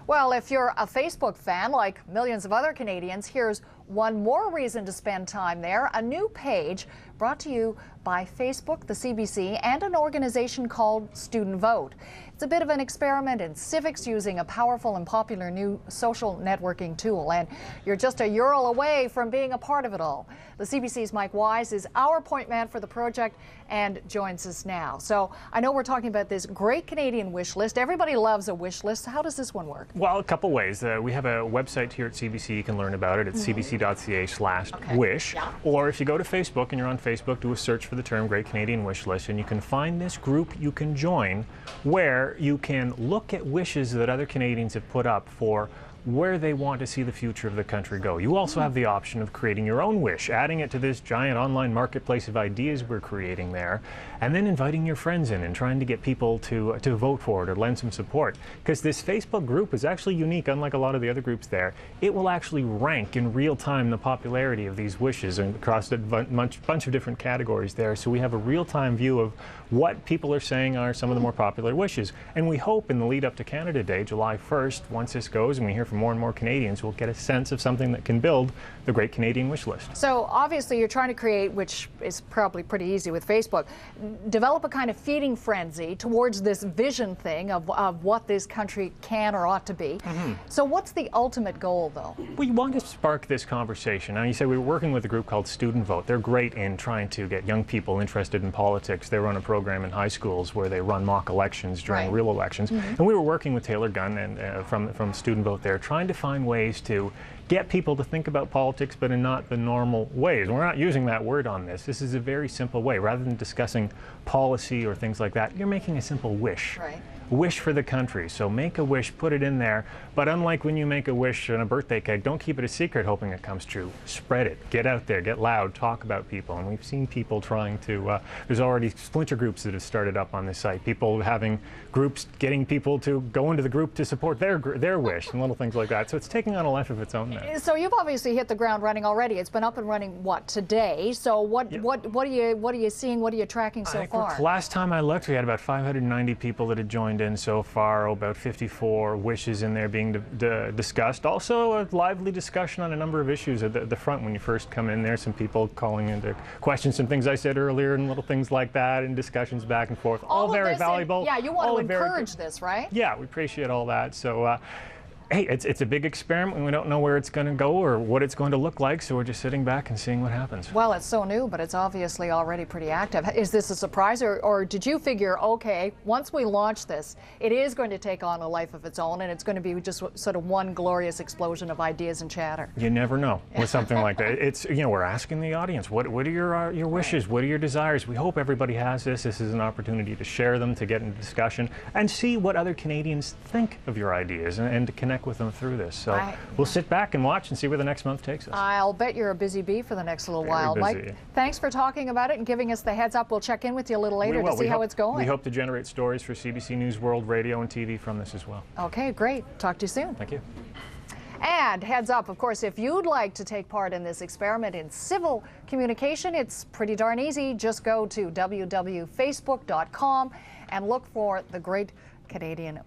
Well, if you're a Facebook fan, like millions of other Canadians, here's one more reason to spend time there. A new page brought to you by Facebook, the CBC, and an organization called Student Vote. It's a bit of an experiment in civics using a powerful and popular new social networking tool, and you're just a URL away from being a part of it all. The CBC's Mike Wise is our point man for the project and joins us now. So I know we're talking about this great Canadian wish list. Everybody loves a wish list. How does this one work? Well, a couple ways. We have a website here at CBC. You can learn about it at cbc.ca/wish. Yeah. Or if you go to Facebook and you're on Facebook, do a search for the term Great Canadian Wish List, and you can find this group you can join where you can look at wishes that other Canadians have put up for where they want to see the future of the country go. You also have the option of creating your own wish, adding it to this giant online marketplace of ideas we're creating there, and then inviting your friends in and trying to get people to vote for it or lend some support. Because this Facebook group is actually unique, unlike a lot of the other groups there. It will actually rank in real time the popularity of these wishes across a bunch of different categories there. So we have a real-time view of what people are saying are some of the more popular wishes. And we hope in the lead up to Canada Day, July 1st, once this goes and we hear from more and more Canadians, we'll get a sense of something that can build the Great Canadian Wish List. So obviously you're trying to create, which is probably pretty easy with Facebook, develop a kind of feeding frenzy towards this vision thing of what this country can or ought to be. So what's the ultimate goal, though? We want to spark this conversation. Now, you say we're working with a group called Student Vote. They're great in trying to get young people interested in politics. They run a program in high schools where they run mock elections during real elections. And we were working with Taylor Gunn and from Student Vote there, trying to find ways to get people to think about politics, but in not the normal ways. We're not using that word on this. This is a very simple way. Rather than discussing policy or things like that, you're making a simple wish. Right. Wish for the country. So make a wish, put it in there. But unlike when you make a wish on a birthday cake, don't keep it a secret hoping it comes true. Spread it. Get out there. Get loud. Talk about people. And we've seen people trying to, there's already splinter groups that have started up on this site. People having groups, getting people to go into the group to support their wish and little things like that. So it's taking on a life of its own now. So you've obviously hit the ground running already. It's been up and running, what, today? So what are you seeing? What are you tracking so far? Last time I looked, we had about 590 people that had joined in so far, about 54 wishes in there being discussed. Also a lively discussion on a number of issues at the front when you first come in there. Some people calling into questions, some things I said earlier and little things like that, and discussions back and forth. All very valuable. Yeah, you want to encourage this, right? Yeah, we appreciate all that. So hey, it's a big experiment, and we don't know where it's going to go or what it's going to look like, so we're just sitting back and seeing what happens. Well, it's so new, but it's obviously already pretty active. Is this a surprise, or did you figure, okay, once we launch this, it is going to take on a life of its own, and it's going to be just sort of one glorious explosion of ideas and chatter? You never know with something like that. It's, we're asking the audience, what are your wishes? What are your desires? We hope everybody has this. This is an opportunity to share them, to get into discussion, and see what other Canadians think of your ideas, and to connect with them through this. So we'll sit back and watch and see where the next month takes us. I'll bet you're a busy bee for the next little while. Busy. Mike, thanks for talking about it and giving us the heads up. We'll check in with you a little later to see how it's going. We hope to generate stories for CBC Newsworld radio and TV from this as well. Okay, great. Talk to you soon. Thank you. And heads up, of course, if you'd like to take part in this experiment in civil communication, it's pretty darn easy. Just go to www.facebook.com and look for the Great Canadian